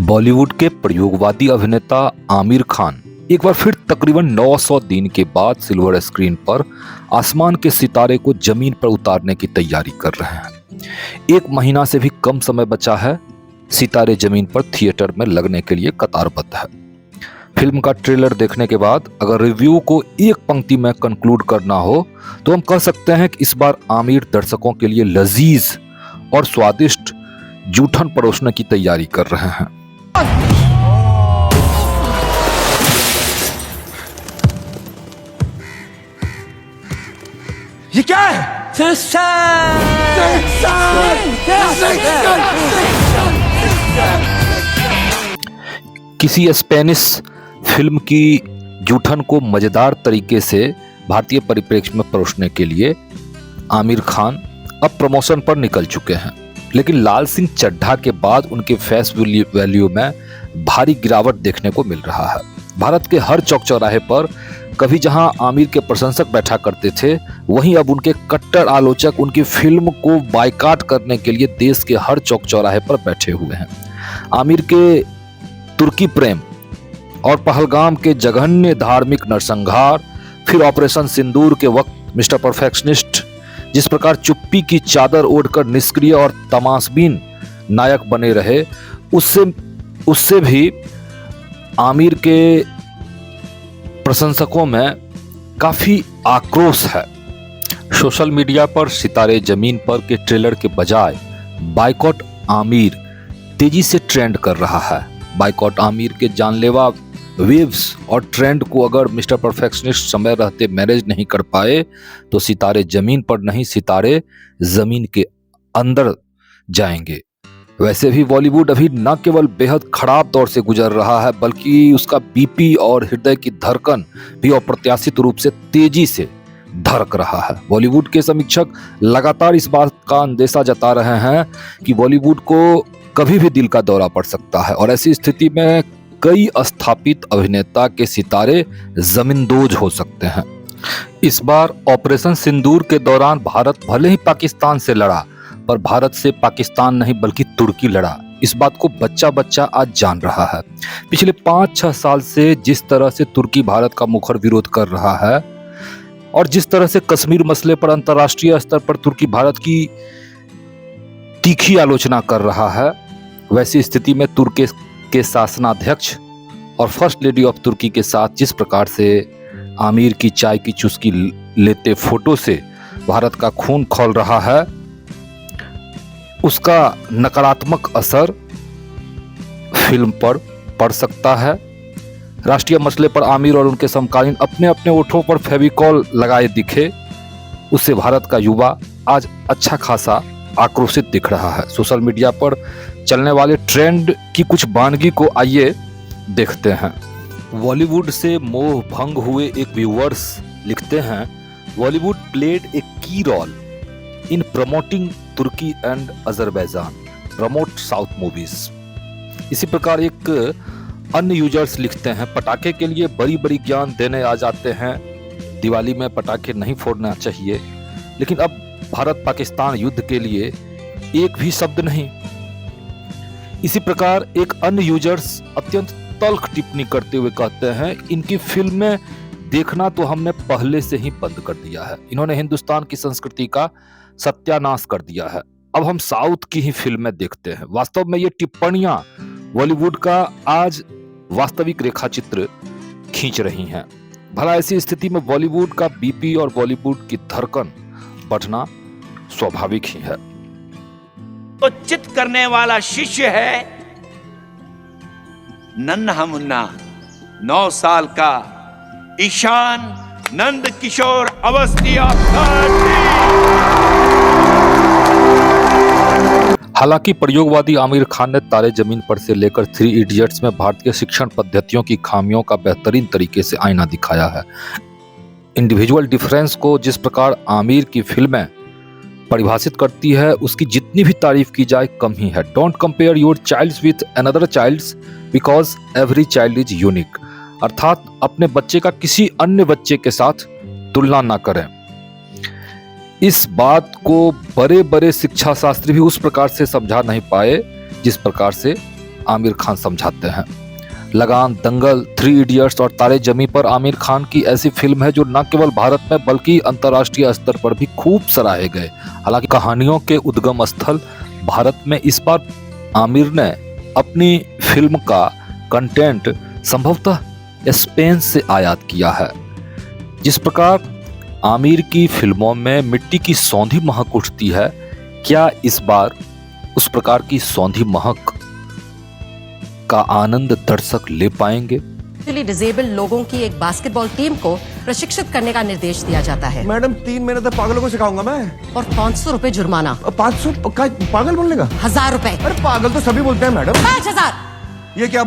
बॉलीवुड के प्रयोगवादी अभिनेता आमिर खान एक बार फिर तकरीबन 900 दिन के बाद सिल्वर स्क्रीन पर आसमान के सितारे को जमीन पर उतारने की तैयारी कर रहे हैं। 1 महीना से भी कम समय बचा है। सितारे जमीन पर थिएटर में लगने के लिए कतारबद्ध है। फिल्म का ट्रेलर देखने के बाद अगर रिव्यू को एक पंक्ति में कंक्लूड करना हो तो हम कह सकते हैं कि इस बार आमिर दर्शकों के लिए लजीज और स्वादिष्ट जूठन परोसने की तैयारी कर रहे हैं। ये क्या है? किसी स्पेनिश फिल्म की जूठन को मजेदार तरीके से भारतीय परिप्रेक्ष्य में परोसने के लिए आमिर खान अब प्रमोशन पर निकल चुके हैं, लेकिन लाल सिंह चड्ढा के बाद उनके फेस वैल्यू में भारी गिरावट देखने को मिल रहा है। भारत के हर चौक चौराहे पर कभी जहां आमिर के प्रशंसक बैठा करते थे, वहीं अब उनके कट्टर आलोचक उनकी फिल्म को बायकॉट करने के लिए देश के हर चौक चौराहे पर बैठे हुए हैं। आमिर के तुर्की प्रेम और पहलगाम के जघन्य धार्मिक नरसंहार, फिर ऑपरेशन सिंदूर के वक्त मिस्टर परफेक्शनिस्ट जिस प्रकार चुप्पी की चादर ओढ़कर निष्क्रिय और तमाशबीन नायक बने रहे, उससे भी आमिर के प्रशंसकों में काफी आक्रोश है। सोशल मीडिया पर सितारे जमीन पर के ट्रेलर के बजाय बायकॉट आमिर तेजी से ट्रेंड कर रहा है। बायकॉट आमिर के जानलेवा वेव्स और ट्रेंड को अगर मिस्टर परफेक्शनिस्ट समय रहते मैनेज नहीं कर पाए तो सितारे जमीन पर नहीं, सितारे जमीन के अंदर जाएंगे। वैसे भी बॉलीवुड अभी न केवल बेहद खराब दौर से गुजर रहा है, बल्कि उसका बीपी और हृदय की धड़कन भी अप्रत्याशित रूप से तेजी से धड़क रहा है। बॉलीवुड के समीक्षक लगातार इस बात का अंदेशा जता रहे हैं कि बॉलीवुड को कभी भी दिल का दौरा पड़ सकता है और ऐसी स्थिति में कई स्थापित अभिनेता के सितारे जमींदोज हो सकते हैं। इस बार ऑपरेशन सिंदूर के दौरान भारत भले ही पाकिस्तान से लड़ा, पर भारत से पाकिस्तान नहीं बल्कि तुर्की लड़ा। इस बात को बच्चा बच्चा आज जान रहा है। पिछले 5-6 साल से जिस तरह से तुर्की भारत का मुखर विरोध कर रहा है और जिस तरह से कश्मीर मसले पर अंतर्राष्ट्रीय स्तर पर तुर्की भारत की तीखी आलोचना कर रहा है, वैसी स्थिति में तुर्की के शासनाध्यक्ष और फर्स्ट लेडी ऑफ तुर्की के साथ जिस प्रकार से आमिर की चाय की चुस्की लेते फोटो से भारत का खून खौल रहा है, उसका नकारात्मक असर फिल्म पर पड़ सकता है। राष्ट्रीय मसले पर आमिर और उनके समकालीन अपने अपने ओठों पर फेविकॉल लगाए दिखे, उससे भारत का युवा आज अच्छा खासा आक्रोशित दिख रहा है। सोशल मीडिया पर चलने वाले ट्रेंड की कुछ वानगी को आइए देखते हैं। बॉलीवुड से मोह भंग हुए एक व्यूअर्स लिखते हैं, Bollywood played a key role in promoting Turkey and Azerbaijan, promote south movies. इसी प्रकार एक अन्य यूजर्स लिखते हैं, पटाखे के लिए बड़ी बड़ी ज्ञान देने आ जाते हैं, दिवाली में पटाखे नहीं फोड़ना चाहिए, लेकिन अब भारत पाकिस्तान युद्ध के लिए एक भी शब्द नहीं। इसी प्रकार एक अन्य यूजर्स अत्यंत तल्ख टिप्पणी करते हुए कहते हैं, इनकी फिल्में देखना तो हमने पहले से ही बंद कर दिया है। इन्होंने हिंदुस्तान की संस्कृति का सत्यानाश कर दिया है। अब हम साउथ की ही फिल्में देखते हैं। वास्तव में ये टिप्पणियां बॉलीवुड का आज वास्तविक रेखा चित्र खींच रही हैं। भला ऐसी स्थिति में बॉलीवुड का बीपी और बॉलीवुड की धड़कन बढ़ना स्वाभाविक ही है। तो चित करने वाला शिष्य है नन्हा मुन्ना 9 साल का ईशान नंद किशोर अवस्थी। हालांकि प्रयोगवादी आमिर खान ने तारे जमीन पर से लेकर 3 इडियट्स में भारतीय शिक्षण पद्धतियों की खामियों का बेहतरीन तरीके से आईना दिखाया है। इंडिविजुअल डिफरेंस को जिस प्रकार आमिर की फिल्में परिभाषित करती है, उसकी जितनी भी तारीफ की जाए कम ही है। Don't compare your childs with another childs because every child is unique. अर्थात अपने बच्चे का किसी अन्य बच्चे के साथ तुलना ना करें। इस बात को बड़े बड़े शिक्षा शास्त्री भी उस प्रकार से समझा नहीं पाए जिस प्रकार से आमिर खान समझाते हैं। लगान, दंगल, 3 इडियट्स और तारे जमी पर आमिर खान की ऐसी फिल्म है जो न केवल भारत में बल्कि अंतर्राष्ट्रीय स्तर पर भी खूब सराहे गए। हालांकि कहानियों के उद्गम स्थल भारत में, इस बार आमिर ने अपनी फिल्म का कंटेंट संभवतः स्पेन से आयात किया है। जिस प्रकार आमिर की फिल्मों में मिट्टी की सौंधी महक उठती है, क्या इस बार उस प्रकार की सौंधी महक का आनंद दर्शक ले पाएंगे? डिसेबल्ड लोगों की एक बास्केटबॉल टीम को प्रशिक्षित करने का निर्देश दिया जाता है। मैडम 3 महीने तक पागलों को सिखाऊंगा मैं। और 500 रुपए जुर्माना। 500 पागल बोलने का? 1000 रुपए। अरे पागल तो सभी बोलते हैं मैडम। 5000। ये क्या